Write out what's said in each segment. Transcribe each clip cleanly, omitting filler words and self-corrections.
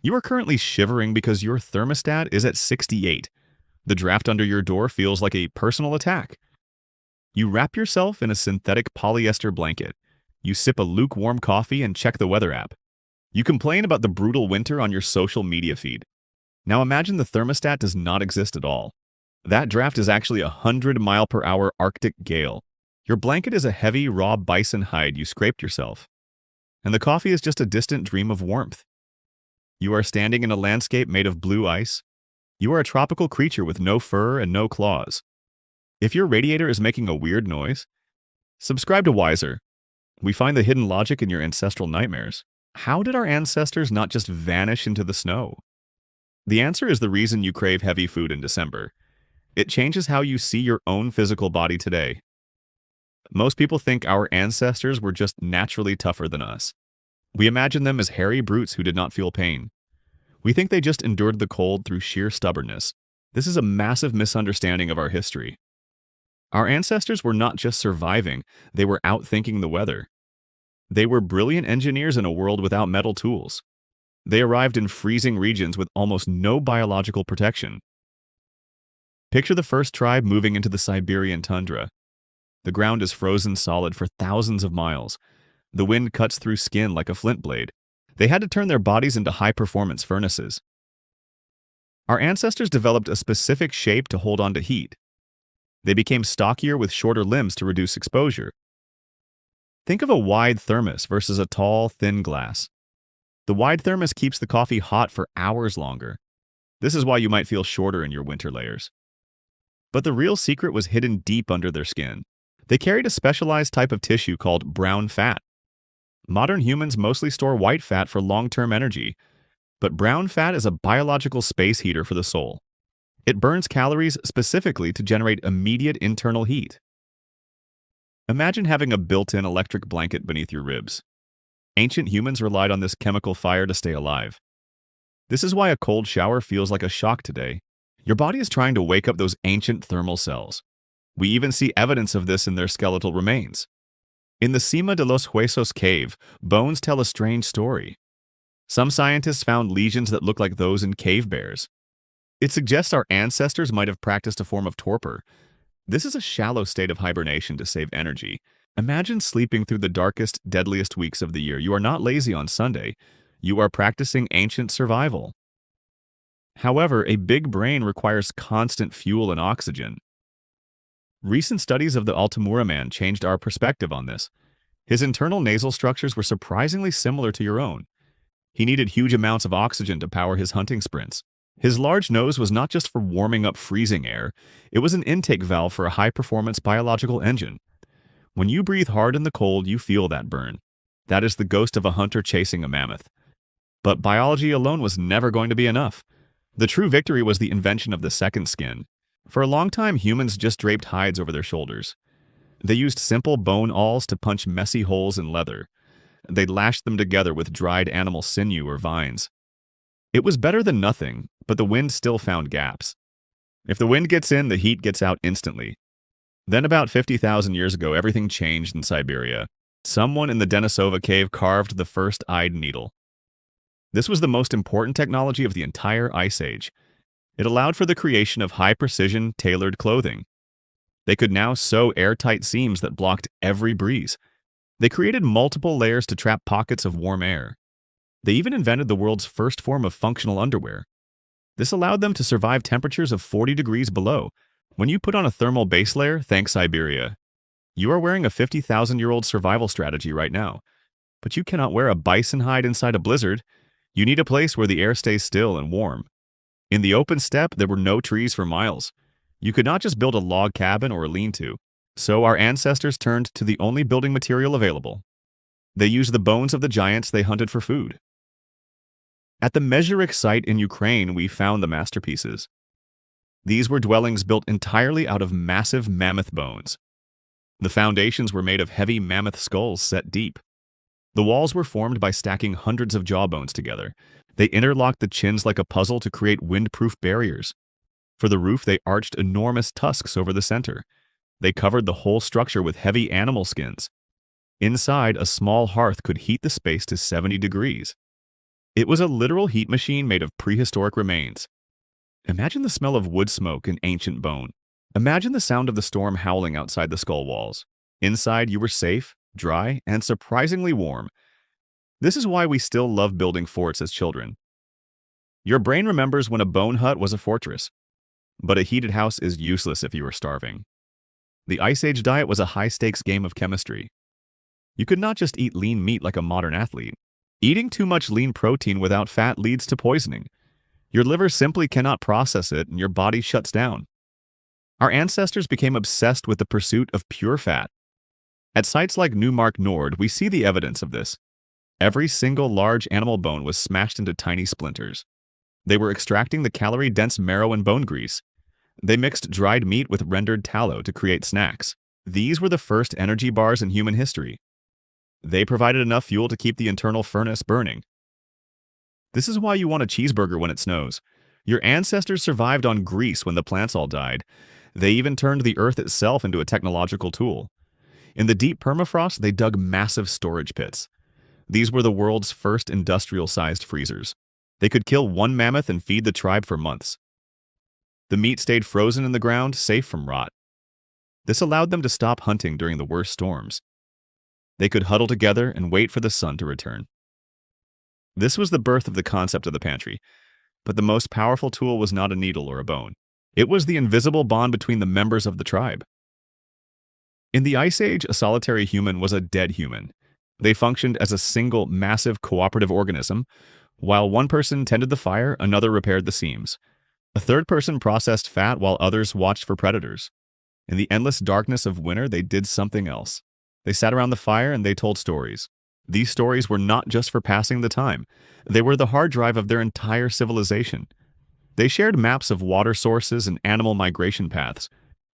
You are currently shivering because your thermostat is at 68. The draft under your door feels like a personal attack. You wrap yourself in a synthetic polyester blanket. You sip a lukewarm coffee and check the weather app. You complain about the brutal winter on your social media feed. Now imagine the thermostat does not exist at all. That draft is actually a 100-mile-per-hour Arctic gale. Your blanket is a heavy, raw bison hide you scraped yourself. And the coffee is just a distant dream of warmth. You are standing in a landscape made of blue ice. You are a tropical creature with no fur and no claws. If your radiator is making a weird noise, subscribe to Whyzer. We find the hidden logic in your ancestral nightmares. How did our ancestors not just vanish into the snow? The answer is the reason you crave heavy food in December. It changes how you see your own physical body today. Most people think our ancestors were just naturally tougher than us. We imagine them as hairy brutes who did not feel pain. We think they just endured the cold through sheer stubbornness. This is a massive misunderstanding of our history. Our ancestors were not just surviving, they were outthinking the weather. They were brilliant engineers in a world without metal tools. They arrived in freezing regions with almost no biological protection. Picture the first tribe moving into the Siberian tundra. The ground is frozen solid for thousands of miles. The wind cuts through skin like a flint blade. They had to turn their bodies into high-performance furnaces. Our ancestors developed a specific shape to hold on to heat. They became stockier with shorter limbs to reduce exposure. Think of a wide thermos versus a tall, thin glass. The wide thermos keeps the coffee hot for hours longer. This is why you might feel shorter in your winter layers. But the real secret was hidden deep under their skin. They carried a specialized type of tissue called brown fat. Modern humans mostly store white fat for long-term energy, but brown fat is a biological space heater for the soul. It burns calories specifically to generate immediate internal heat. Imagine having a built-in electric blanket beneath your ribs. Ancient humans relied on this chemical fire to stay alive. This is why a cold shower feels like a shock today. Your body is trying to wake up those ancient thermal cells. We even see evidence of this in their skeletal remains. In the Cima de los Huesos cave, bones tell a strange story. Some scientists found lesions that look like those in cave bears. It suggests our ancestors might have practiced a form of torpor. This is a shallow state of hibernation to save energy. Imagine sleeping through the darkest, deadliest weeks of the year. You are not lazy on Sunday. You are practicing ancient survival. However, a big brain requires constant fuel and oxygen. Recent studies of the Altamura man changed our perspective on this. His internal nasal structures were surprisingly similar to your own. He needed huge amounts of oxygen to power his hunting sprints. His large nose was not just for warming up freezing air, it was an intake valve for a high-performance biological engine. When you breathe hard in the cold, you feel that burn. That is the ghost of a hunter chasing a mammoth. But biology alone was never going to be enough. The true victory was the invention of the second skin. For a long time, humans just draped hides over their shoulders. They used simple bone awls to punch messy holes in leather. They lashed them together with dried animal sinew or vines. It was better than nothing, but the wind still found gaps. If the wind gets in, the heat gets out instantly. Then about 50,000 years ago, everything changed in Siberia. Someone in the Denisova cave carved the first eyed needle. This was the most important technology of the entire Ice Age. It allowed for the creation of high-precision, tailored clothing. They could now sew airtight seams that blocked every breeze. They created multiple layers to trap pockets of warm air. They even invented the world's first form of functional underwear. This allowed them to survive temperatures of 40 degrees below. When you put on a thermal base layer, thank Siberia, you are wearing a 50,000-year-old survival strategy right now. But you cannot wear a bison hide inside a blizzard. You need a place where the air stays still and warm. In the open steppe, there were no trees for miles. You could not just build a log cabin or a lean-to. So our ancestors turned to the only building material available. They used the bones of the giants they hunted for food. At the Mezherik site in Ukraine, we found the masterpieces. These were dwellings built entirely out of massive mammoth bones. The foundations were made of heavy mammoth skulls set deep. The walls were formed by stacking hundreds of jawbones together. They interlocked the chins like a puzzle to create wind-proof barriers. For the roof, they arched enormous tusks over the center. They covered the whole structure with heavy animal skins. Inside, a small hearth could heat the space to 70 degrees. It was a literal heat machine made of prehistoric remains. Imagine the smell of wood smoke and ancient bone. Imagine the sound of the storm howling outside the skull walls. Inside, you were safe, dry, and surprisingly warm. This is why we still love building forts as children. Your brain remembers when a bone hut was a fortress, but a heated house is useless if you are starving. The Ice Age diet was a high-stakes game of chemistry. You could not just eat lean meat like a modern athlete. Eating too much lean protein without fat leads to poisoning. Your liver simply cannot process it and your body shuts down. Our ancestors became obsessed with the pursuit of pure fat. At sites like Newmark Nord, we see the evidence of this. Every single large animal bone was smashed into tiny splinters. They were extracting the calorie-dense marrow and bone grease. They mixed dried meat with rendered tallow to create snacks. These were the first energy bars in human history. They provided enough fuel to keep the internal furnace burning. This is why you want a cheeseburger when it snows. Your ancestors survived on grease when the plants all died. They even turned the earth itself into a technological tool. In the deep permafrost, they dug massive storage pits. These were the world's first industrial-sized freezers. They could kill one mammoth and feed the tribe for months. The meat stayed frozen in the ground, safe from rot. This allowed them to stop hunting during the worst storms. They could huddle together and wait for the sun to return. This was the birth of the concept of the pantry. But the most powerful tool was not a needle or a bone. It was the invisible bond between the members of the tribe. In the Ice Age, a solitary human was a dead human. They functioned as a single, massive, cooperative organism. While one person tended the fire, another repaired the seams. A third person processed fat while others watched for predators. In the endless darkness of winter, they did something else. They sat around the fire and they told stories. These stories were not just for passing the time. They were the hard drive of their entire civilization. They shared maps of water sources and animal migration paths.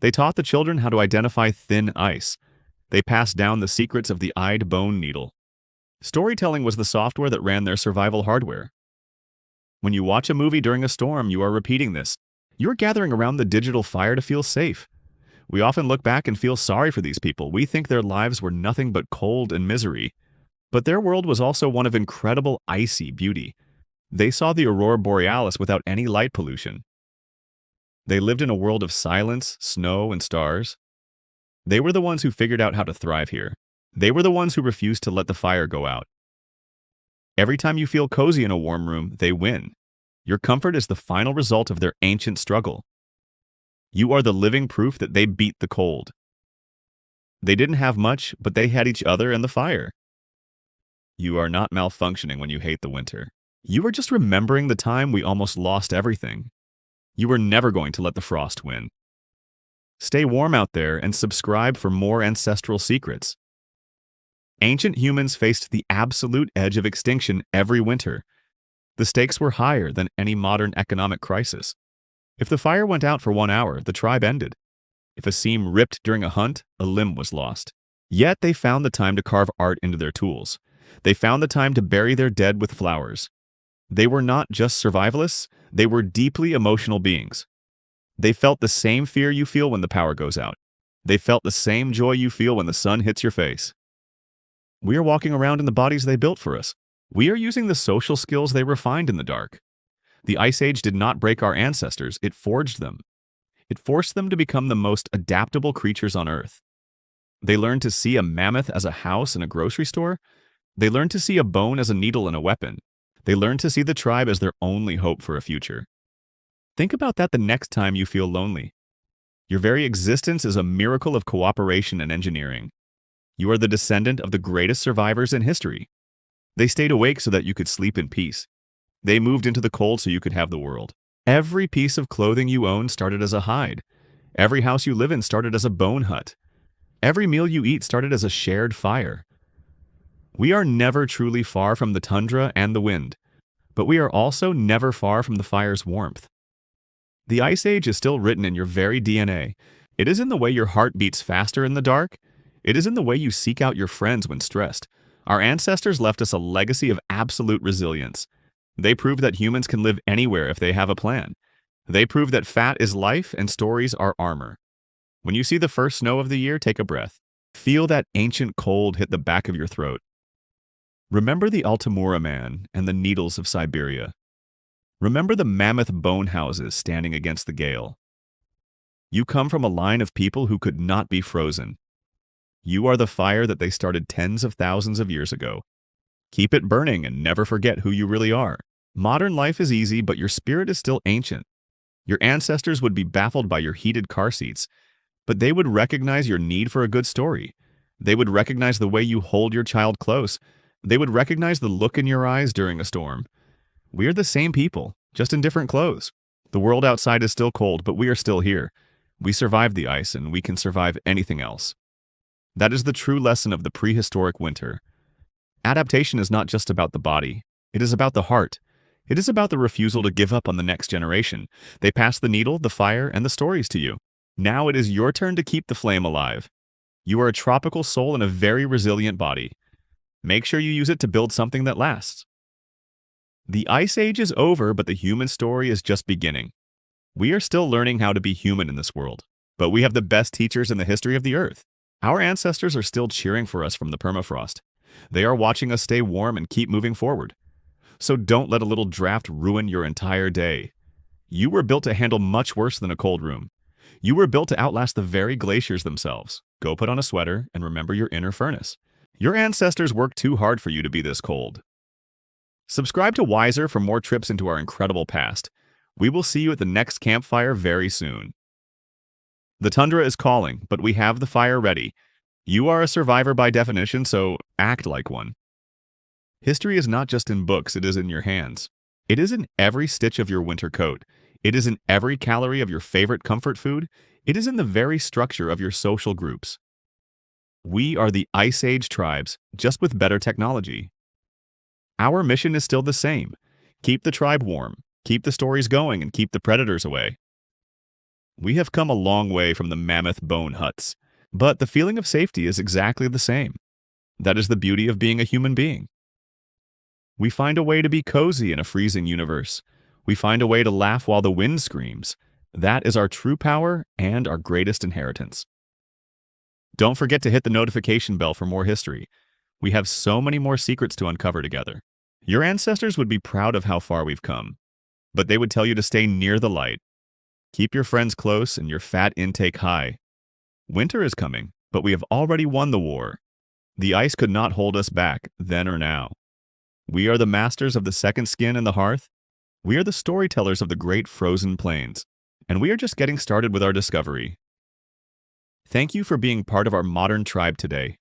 They taught the children how to identify thin ice. They passed down the secrets of the eyed bone needle. Storytelling was the software that ran their survival hardware. When you watch a movie during a storm, you are repeating this. You are gathering around the digital fire to feel safe. We often look back and feel sorry for these people. We think their lives were nothing but cold and misery. But their world was also one of incredible icy beauty. They saw the aurora borealis without any light pollution. They lived in a world of silence, snow, and stars. They were the ones who figured out how to thrive here. They were the ones who refused to let the fire go out. Every time you feel cozy in a warm room, they win. Your comfort is the final result of their ancient struggle. You are the living proof that they beat the cold. They didn't have much, but they had each other and the fire. You are not malfunctioning when you hate the winter. You are just remembering the time we almost lost everything. You are never going to let the frost win. Stay warm out there and subscribe for more ancestral secrets. Ancient humans faced the absolute edge of extinction every winter. The stakes were higher than any modern economic crisis. If the fire went out for 1 hour, the tribe ended. If a seam ripped during a hunt, a limb was lost. Yet they found the time to carve art into their tools. They found the time to bury their dead with flowers. They were not just survivalists, they were deeply emotional beings. They felt the same fear you feel when the power goes out. They felt the same joy you feel when the sun hits your face. We are walking around in the bodies they built for us. We are using the social skills they refined in the dark. The Ice Age did not break our ancestors, it forged them. It forced them to become the most adaptable creatures on Earth. They learned to see a mammoth as a house and a grocery store. They learned to see a bone as a needle and a weapon. They learned to see the tribe as their only hope for a future. Think about that the next time you feel lonely. Your very existence is a miracle of cooperation and engineering. You are the descendant of the greatest survivors in history. They stayed awake so that you could sleep in peace. They moved into the cold so you could have the world. Every piece of clothing you own started as a hide. Every house you live in started as a bone hut. Every meal you eat started as a shared fire. We are never truly far from the tundra and the wind, but we are also never far from the fire's warmth. The Ice Age is still written in your very DNA. It is in the way your heart beats faster in the dark. It is in the way you seek out your friends when stressed. Our ancestors left us a legacy of absolute resilience. They proved that humans can live anywhere if they have a plan. They proved that fat is life and stories are armor. When you see the first snow of the year, take a breath. Feel that ancient cold hit the back of your throat. Remember the Altamura man and the needles of Siberia. Remember the mammoth bone houses standing against the gale. You come from a line of people who could not be frozen. You are the fire that they started tens of thousands of years ago. Keep it burning and never forget who you really are. Modern life is easy, but your spirit is still ancient. Your ancestors would be baffled by your heated car seats, but they would recognize your need for a good story. They would recognize the way you hold your child close. They would recognize the look in your eyes during a storm. We are the same people, just in different clothes. The world outside is still cold, but we are still here. We survived the ice, and we can survive anything else. That is the true lesson of the prehistoric winter. Adaptation is not just about the body. It is about the heart. It is about the refusal to give up on the next generation. They pass the needle, the fire, and the stories to you. Now it is your turn to keep the flame alive. You are a tropical soul in a very resilient body. Make sure you use it to build something that lasts. The Ice Age is over, but the human story is just beginning. We are still learning how to be human in this world, but we have the best teachers in the history of the Earth. Our ancestors are still cheering for us from the permafrost. They are watching us stay warm and keep moving forward. So don't let a little draft ruin your entire day. You were built to handle much worse than a cold room. You were built to outlast the very glaciers themselves. Go put on a sweater and remember your inner furnace. Your ancestors worked too hard for you to be this cold. Subscribe to Whyzer for more trips into our incredible past. We will see you at the next campfire very soon. The tundra is calling, but we have the fire ready. You are a survivor by definition, so act like one. History is not just in books, it is in your hands. It is in every stitch of your winter coat. It is in every calorie of your favorite comfort food. It is in the very structure of your social groups. We are the Ice Age tribes, just with better technology. Our mission is still the same. Keep the tribe warm, keep the stories going, and keep the predators away. We have come a long way from the mammoth bone huts, but the feeling of safety is exactly the same. That is the beauty of being a human being. We find a way to be cozy in a freezing universe. We find a way to laugh while the wind screams. That is our true power and our greatest inheritance. Don't forget to hit the notification bell for more history. We have so many more secrets to uncover together. Your ancestors would be proud of how far we've come, but they would tell you to stay near the light. Keep your friends close and your fat intake high. Winter is coming, but we have already won the war. The ice could not hold us back, then or now. We are the masters of the second skin and the hearth. We are the storytellers of the great frozen plains, and we are just getting started with our discovery. Thank you for being part of our modern tribe today.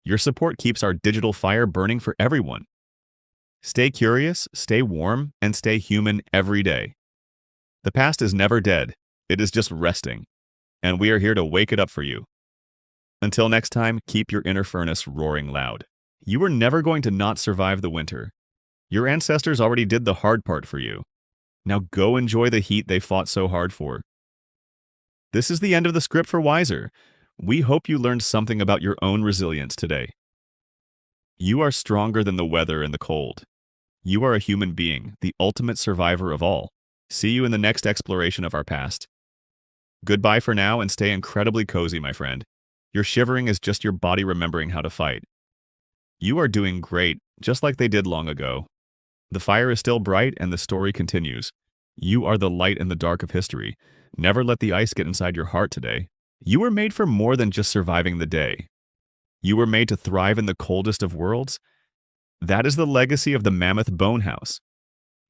Your support keeps our digital fire burning for everyone. Stay curious, stay warm, and stay human every day. The past is never dead. It is just resting, and we are here to wake it up for you. Until next time, keep your inner furnace roaring loud. You are never going to not survive the winter. Your ancestors already did the hard part for you. Now go enjoy the heat they fought so hard for. This is the end of the script for Whyzer. We hope you learned something about your own resilience today. You are stronger than the weather and the cold. You are a human being, the ultimate survivor of all. See you in the next exploration of our past. Goodbye for now and stay incredibly cozy, my friend. Your shivering is just your body remembering how to fight. You are doing great, just like they did long ago. The fire is still bright and the story continues. You are the light in the dark of history. Never let the ice get inside your heart today. You were made for more than just surviving the day. You were made to thrive in the coldest of worlds. That is the legacy of the mammoth bone house.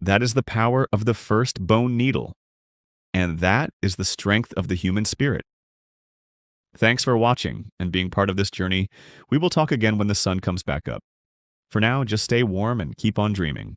That is the power of the first bone needle. And that is the strength of the human spirit. Thanks for watching and being part of this journey. We will talk again when the sun comes back up. For now, just stay warm and keep on dreaming.